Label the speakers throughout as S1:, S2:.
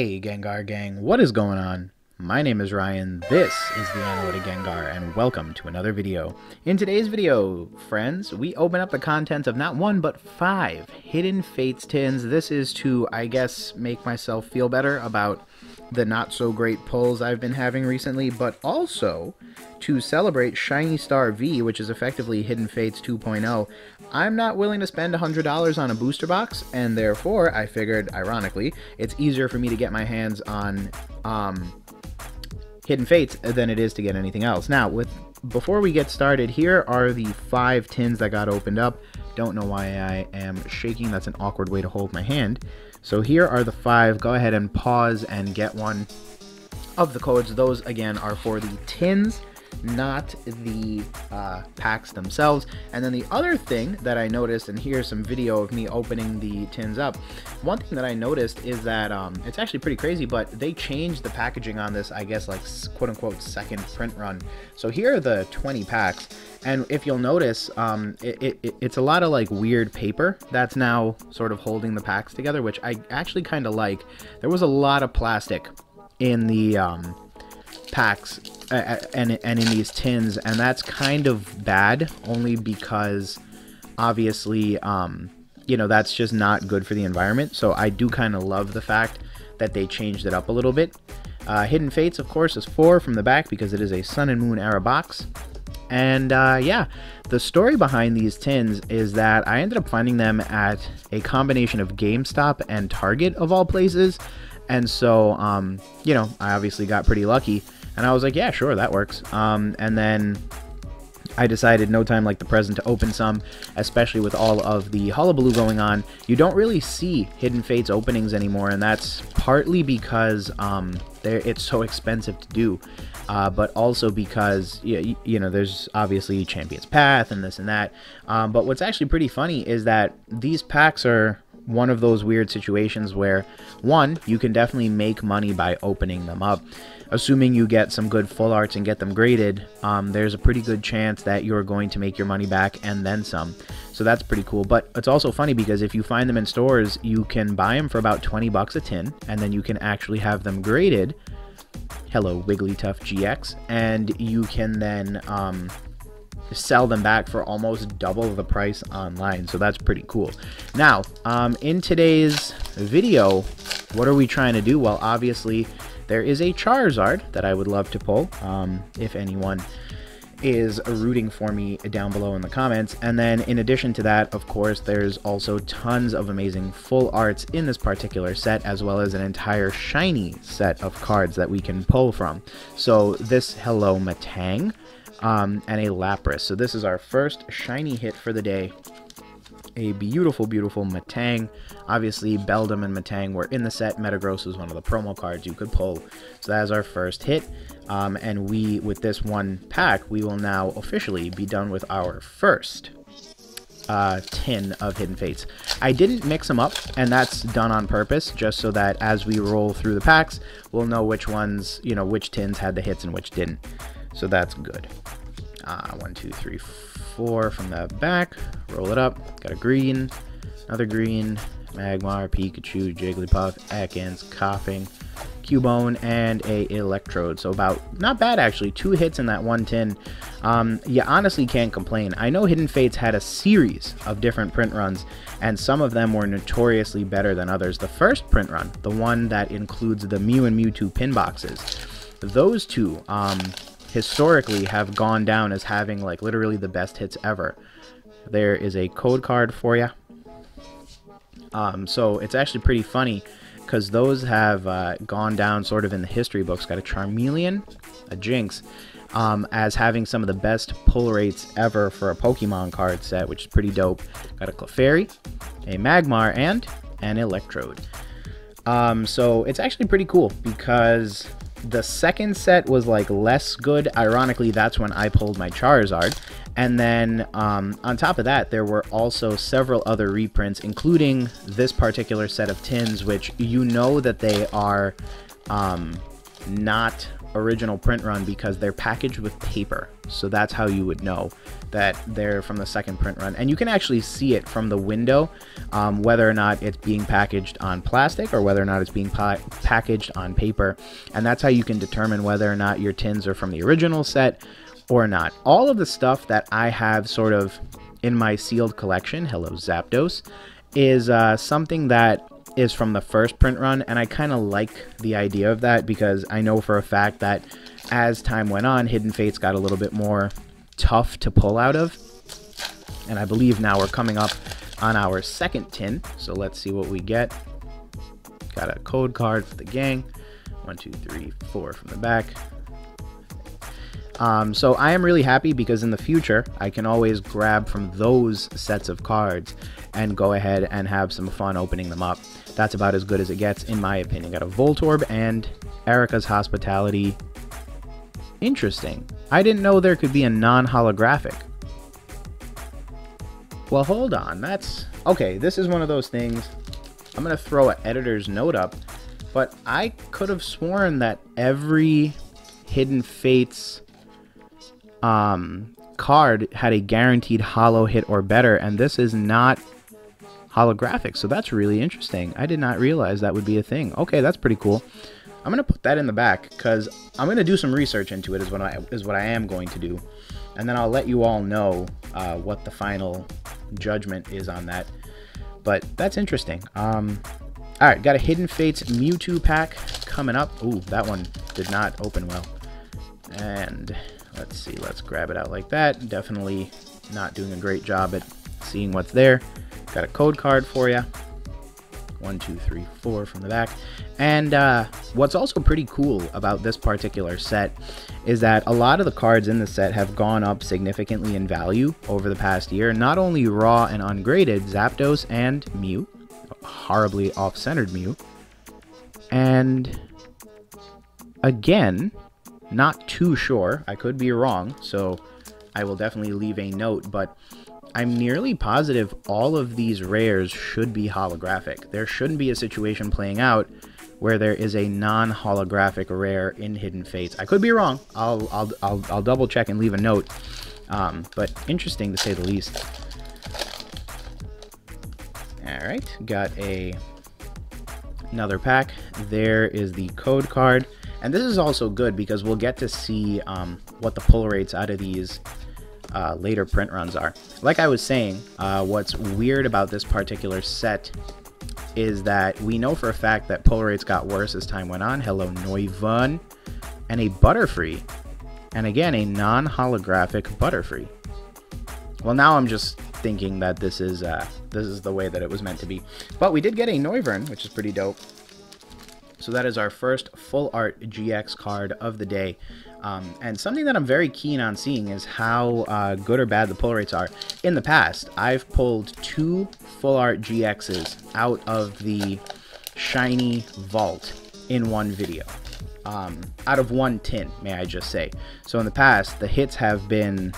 S1: Hey Gengar Gang, what is going on? My name is Ryan, this is the Analytic Gengar, and welcome to another video. In today's video, friends, we open up the contents of not one but 5 Hidden Fates tins. This is to, I guess, make myself feel better about the not so great pulls I've been having recently, but also to celebrate Shiny Star V, which is effectively Hidden Fates 2.0. I'm not willing to spend $100 on a booster box, and therefore I figured, ironically, it's easier for me to get my hands on Hidden Fates than it is to get anything else. Now, before we get started, here are the 5 tins that got opened up. Don't know why I am shaking. That's an awkward way to hold my hand. So here are the 5. Go ahead and pause and get one of the codes. Those, again, are for the tins, not the packs themselves. And then the other thing that I noticed, and here's some video of me opening the tins up. One thing that I noticed is that it's actually pretty crazy, but they changed the packaging on this, I guess, like quote-unquote second print run. So here are the 20 packs, and if you'll notice, it's a lot of like weird paper that's now sort of holding the packs together, which I actually kind of like. There was a lot of plastic in the packs and in these tins, and that's kind of bad, only because obviously you know, that's just not good for the environment. So I do kind of love the fact that they changed it up a little bit. Hidden Fates, of course, is 4 from the back because it is a Sun and Moon era box. And yeah, the story behind these tins is that I ended up finding them at a combination of GameStop and Target, of all places. And so you know, I obviously got pretty lucky, and I was like, yeah, sure, that works. And then I decided no time like the present to open some, especially with all of the hullabaloo going on. You don't really see Hidden Fates openings anymore, and that's partly because it's so expensive to do, but also because, you know, there's obviously Champion's Path and this and that. But what's actually pretty funny is that these packs are one of those weird situations where, one, you can definitely make money by opening them up. Assuming you get some good full arts and get them graded, there's a pretty good chance that you're going to make your money back and then some. So that's pretty cool. But it's also funny because if you find them in stores, you can buy them for about 20 bucks a tin, and then you can actually have them graded. Hello, Wigglytuff GX. And you can then sell them back for almost double the price online. So that's pretty cool. Now, in today's video, what are we trying to do? Well, obviously, there is a Charizard that I would love to pull, if anyone is rooting for me down below in the comments. And then in addition to that, of course, there's also tons of amazing full arts in this particular set, as well as an entire shiny set of cards that we can pull from. So this Hello Matang, and a Lapras. So this is our first shiny hit for the day. A beautiful, beautiful Matang. Obviously, Beldum and Matang were in the set. Metagross was one of the promo cards you could pull. So that is our first hit. And with this one pack, we will now officially be done with our first tin of Hidden Fates. I didn't mix them up, and that's done on purpose, just so that as we roll through the packs, we'll know which ones, you know, which tins had the hits and which didn't. So that's good. 1, 2, 3, 4 from the back. Roll it up. Got a green, another green, Magmar, Pikachu, Jigglypuff, Ekans, Coughing, Cubone, and a Electrode. So about, not bad actually, 2 hits in that one tin. You honestly can't complain. I know Hidden Fates had a series of different print runs, and some of them were notoriously better than others. The first print run, the one that includes the Mew and Mewtwo pin boxes, those two, historically have gone down as having like literally the best hits ever. There is a code card for you. So it's actually pretty funny because those have gone down sort of in the history books. Got a Charmeleon, a Jinx, as having some of the best pull rates ever for a Pokemon card set, which is pretty dope. Got a Clefairy, a Magmar, and an Electrode. So it's actually pretty cool because the second set was like less good. Ironically, that's when I pulled my Charizard. And then on top of that, there were also several other reprints, including this particular set of tins, which you know that they are not original print run because they're packaged with paper. So that's how you would know that they're from the second print run. And you can actually see it from the window, whether or not it's being packaged on plastic or whether or not it's being packaged on paper. And that's how you can determine whether or not your tins are from the original set or not. All of the stuff that I have sort of in my sealed collection, hello Zapdos, is something that is from the first print run, and I kind of like the idea of that because I know for a fact that as time went on, Hidden Fates got a little bit more tough to pull out of, and I believe now we're coming up on our second tin, so let's see what we get. Got a code card for the gang, 1, 2, 3, 4 from the back. So I am really happy because in the future, I can always grab from those sets of cards and go ahead and have some fun opening them up. That's about as good as it gets, in my opinion. Got a Voltorb and Erica's Hospitality. Interesting. I didn't know there could be a non-holographic. Well, hold on. That's... okay, this is one of those things. I'm going to throw an editor's note up, but I could have sworn that every Hidden Fates card had a guaranteed holo hit or better, and this is not holographic, so that's really interesting. I did not realize that would be a thing. Okay, that's pretty cool. I'm gonna put that in the back because I'm gonna do some research into it. Is what I am going to do, and then I'll let you all know what the final judgment is on that. But that's interesting. All right, got a Hidden Fates Mewtwo pack coming up. Ooh, that one did not open well, and let's see, let's grab it out like that. Definitely not doing a great job at seeing what's there. Got a code card for you. 1, 2, 3, 4 from the back. And what's also pretty cool about this particular set is that a lot of the cards in the set have gone up significantly in value over the past year. Not only raw and ungraded, Zapdos and Mew. Horribly off-centered Mew. And again, not too sure. I could be wrong, so I will definitely leave a note, but I'm nearly positive all of these rares should be holographic. There shouldn't be a situation playing out where there is a non-holographic rare in Hidden Fates. I could be wrong. I'll double check and leave a note. But interesting to say the least. All right, got another pack. There is the code card. And this is also good because we'll get to see what the pull rates out of these later print runs are. Like I was saying, what's weird about this particular set is that we know for a fact that pull rates got worse as time went on. Hello Noivern, and a Butterfree, and again a non-holographic Butterfree. Well, now I'm just thinking that this is the way that it was meant to be. But we did get a Noivern, which is pretty dope. So that is our first full art GX card of the day. And something that I'm very keen on seeing is how good or bad the pull rates are. In the past, I've pulled 2 full art GXs out of the shiny vault in one video. Out of one tin, may I just say. So in the past, the hits have been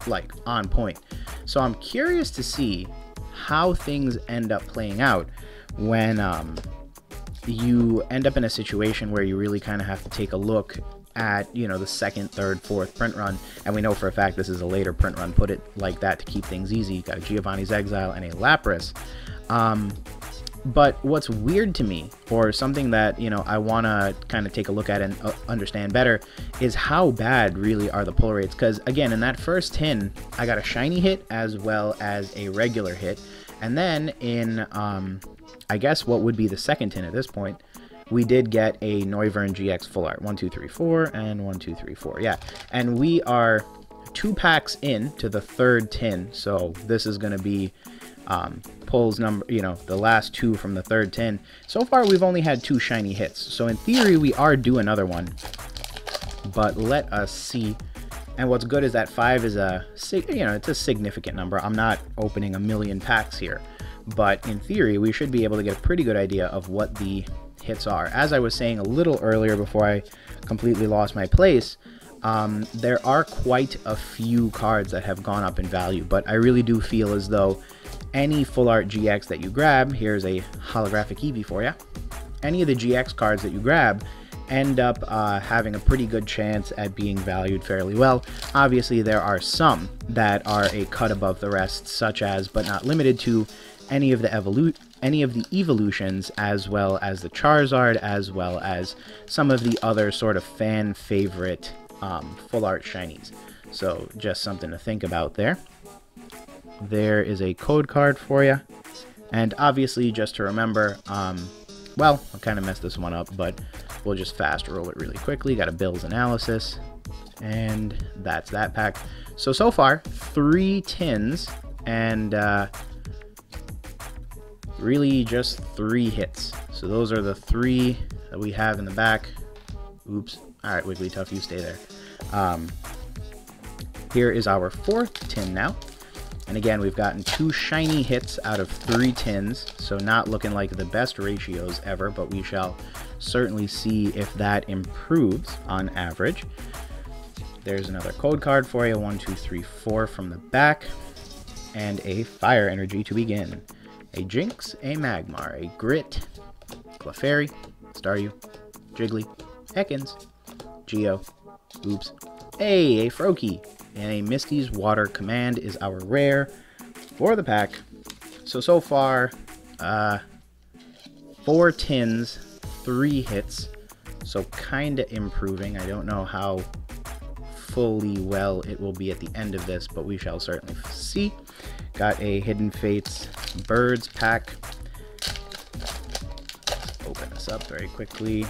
S1: like on point. So I'm curious to see how things end up playing out when you end up in a situation where you really kind of have to take a look at, you know, the second, third, fourth print run. And we know for a fact this is a later print run, put it like that to keep things easy. You got a Giovanni's Exile and a Lapras. But what's weird to me, or something that, you know, I want to kind of take a look at and understand better, is how bad really are the pull rates. Because again, in that first tin, I got a shiny hit as well as a regular hit. And then in I guess what would be the second tin at this point, we did get a Noivern GX full art. 1, 2, 3, 4, and 1, 2, 3, 4. Yeah, and we are 2 packs in to the third tin, so this is going to be pulls number, you know, the last 2 from the third tin. So far, we've only had 2 shiny hits, so in theory, we are due another one. But let us see. And what's good is that 5 is a, you know, it's a significant number. I'm not opening a million packs here. But in theory, we should be able to get a pretty good idea of what the hits are. As I was saying a little earlier before I completely lost my place, there are quite a few cards that have gone up in value, but I really do feel as though any full art GX that you grab, here's a holographic Eevee for you, any of the GX cards that you grab end up having a pretty good chance at being valued fairly well. Obviously, there are some that are a cut above the rest, such as, but not limited to, any of the evolutions, as well as the Charizard, as well as some of the other sort of fan favorite full art shinies. So just something to think about there. There is a code card for you. And obviously, just to remember, well, I kind of messed this one up, but we'll just fast roll it really quickly. Got a Bills analysis, and that's that pack. So far, 3 tins, and really just 3 hits. So those are the 3 that we have in the back. Oops. All right, Wigglytuff, you stay there. Here is our 4th tin now. And again, we've gotten 2 shiny hits out of 3 tins, so not looking like the best ratios ever, but we shall certainly see if that improves on average. There's another code card for you, 1, 2, 3, 4 from the back, and a Fire Energy to begin. A Jinx, a Magmar, a Grit, Clefairy, Staryu, Jiggly, Ekans, Geo, oops, a Froakie, and a Misty's Water Command is our rare for the pack. So far, 4 tins, 3 hits, so kinda improving. I don't know how fully well it will be at the end of this, but we shall certainly see. Got a Hidden Fates Birds pack. Let's open this up very quickly.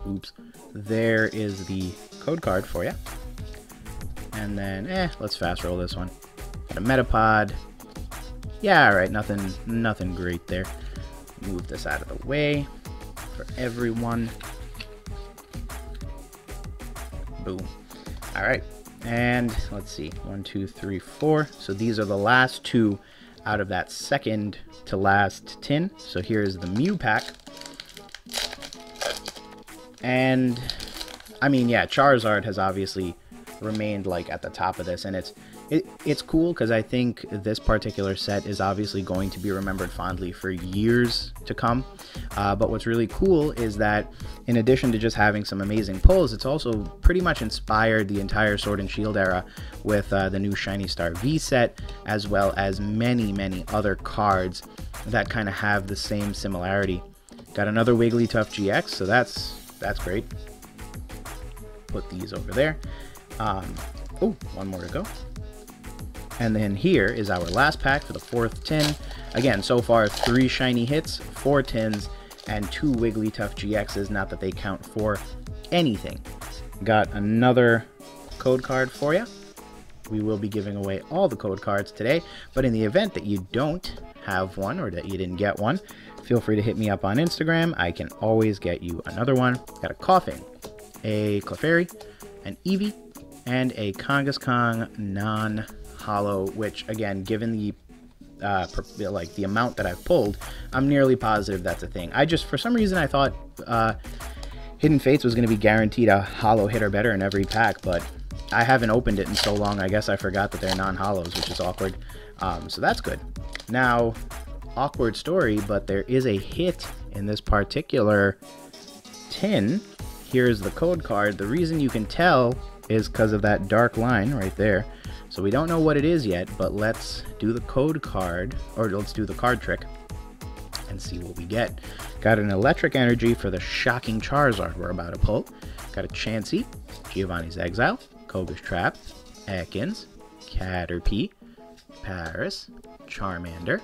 S1: Oops. There is the code card for you. And then, let's fast roll this one. Got a Metapod. Yeah, alright, nothing great there. Move this out of the way for everyone. Boom. Alright, and let's see. 1, 2, 3, 4. So these are the last 2 out of that second to last tin. So here's the Mew pack. And, I mean, yeah, Charizard has obviously remained like at the top of this, and it's cool because I think this particular set is obviously going to be remembered fondly for years to come. But what's really cool is that in addition to just having some amazing pulls, it's also pretty much inspired the entire Sword and Shield era with the new Shiny Star V set, as well as many other cards that kind of have the same similarity. Got another Wigglytuff GX, so that's great. Put these over there. Oh, one more to go. And then here is our last pack for the 4th tin. Again, so far 3 shiny hits, 4 tins, and 2 Wigglytuff GXs, not that they count for anything. Got another code card for you. We will be giving away all the code cards today, but in the event that you don't have one or that you didn't get one, feel free to hit me up on Instagram. I can always get you another one. Got a Coughing, a Clefairy, an Eevee, and a Kangaskhan non-holo, which again, given the the amount that I've pulled, I'm nearly positive that's a thing. For some reason I thought Hidden Fates was going to be guaranteed a holo hit or better in every pack, but I haven't opened it in so long, I guess I forgot that they're non-holos, which is awkward. So that's good. Now, awkward story, but there is a hit in this particular tin. Here's the code card. The reason you can tell is because of that dark line right there. So we don't know what it is yet, but let's do the code card, or let's do the card trick and see what we get. Got an Electric Energy for the shocking Charizard we're about to pull. Got a Chansey, Giovanni's Exile, Koga's Trap, Ekans, Caterpie, Paris, Charmander,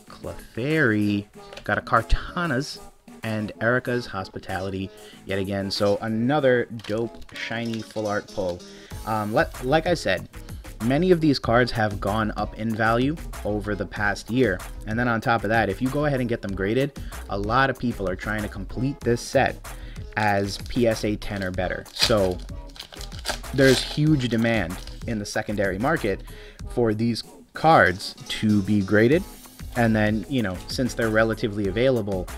S1: Clefairy, got a Kartana's, and Erica's Hospitality yet again. So another dope, shiny, full art pull. Like I said, many of these cards have gone up in value over the past year. And then on top of that, if you go ahead and get them graded, a lot of people are trying to complete this set as PSA 10 or better. So there's huge demand in the secondary market for these cards to be graded. And then, you know, since they're relatively available,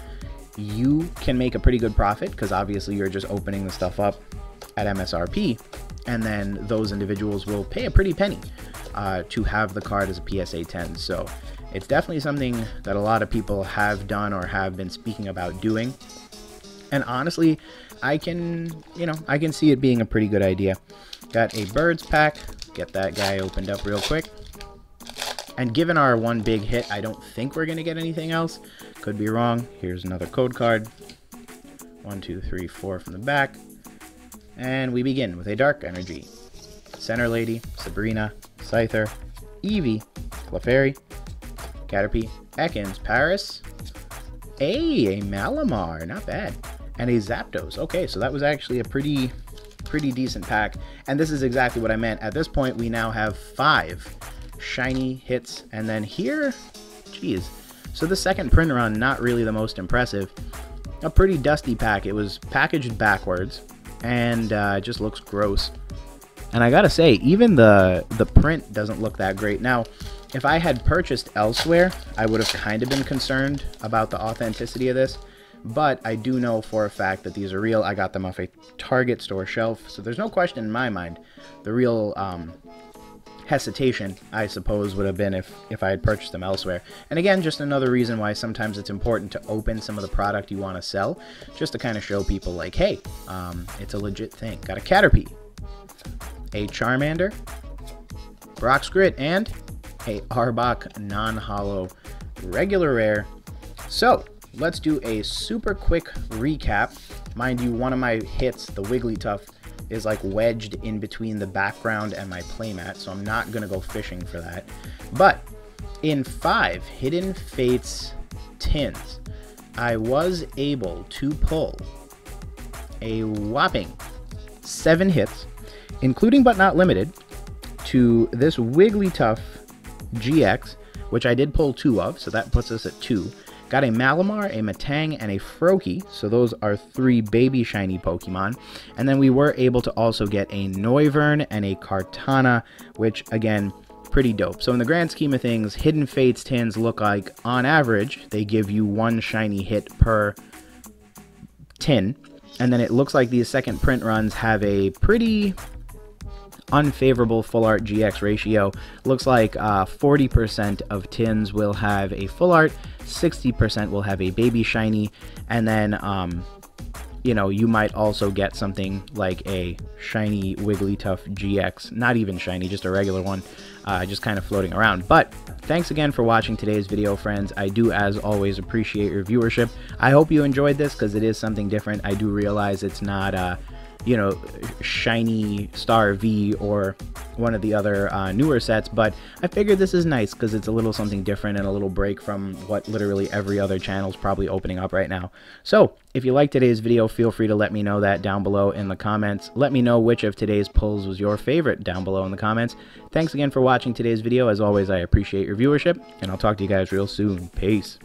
S1: you can make a pretty good profit because obviously you're just opening the stuff up at MSRP, and then those individuals will pay a pretty penny to have the card as a PSA 10. So it's definitely something that a lot of people have done or have been speaking about doing. And honestly, I can see it being a pretty good idea. Got a birds pack. Get that guy opened up real quick. And given our one big hit, I don't think we're going to get anything else. Could be wrong. Here's another code card. 1, 2, 3, 4 from the back. And we begin with a Dark Energy. Center Lady, Sabrina, Scyther, Eevee, Clefairy, Caterpie, Ekans, Paris, a Malamar, not bad, and a Zapdos. Okay, so that was actually a pretty decent pack, and this is exactly what I meant. At this point, we now have 5 shiny hits, and then here, geez, so the second print run, not really the most impressive. A pretty dusty pack. It was packaged backwards, and just looks gross. And I gotta say, even the print doesn't look that great. Now, if I had purchased elsewhere, I would have kind of been concerned about the authenticity of this. But I do know for a fact that these are real. I got them off a Target store shelf, so there's no question in my mind. The real hesitation, I suppose, would have been if I had purchased them elsewhere. And again, just another reason why sometimes it's important to open some of the product you want to sell, just to kind of show people like, hey, it's a legit thing. Got a Caterpie, a Charmander, Brock's Grit, and a Arbok non-holo regular rare. So let's do a super quick recap. Mind you, one of my hits, the Wigglytuff, is like wedged in between the background and my playmat, so I'm not gonna go fishing for that. But in 5 Hidden Fates tins, I was able to pull a whopping 7 hits, including but not limited to this Wigglytuff GX, which I did pull 2 of, so that puts us at 2. Got a Malamar, a Matang, and a Froakie, so those are 3 baby shiny Pokemon. And then we were able to also get a Noivern and a Kartana, which, again, pretty dope. So in the grand scheme of things, Hidden Fates tins look like, on average, they give you 1 shiny hit per tin. And then it looks like these second print runs have a pretty unfavorable full art GX ratio. Looks like 40% of tins will have a full art, 60% will have a baby shiny, and then you know, you might also get something like a shiny Wigglytuff GX, not even shiny, just a regular one, just kind of floating around. But thanks again for watching today's video, friends. I do, as always, appreciate your viewership. I hope you enjoyed this, because it is something different. I do realize it's not you know, shiny Star V or one of the other newer sets, but I figured this is nice because it's a little something different and a little break from what literally every other channel is probably opening up right now. So if you liked today's video, feel free to let me know that down below in the comments. Let me know which of today's pulls was your favorite down below in the comments. Thanks again for watching today's video. As always, I appreciate your viewership, and I'll talk to you guys real soon. Peace.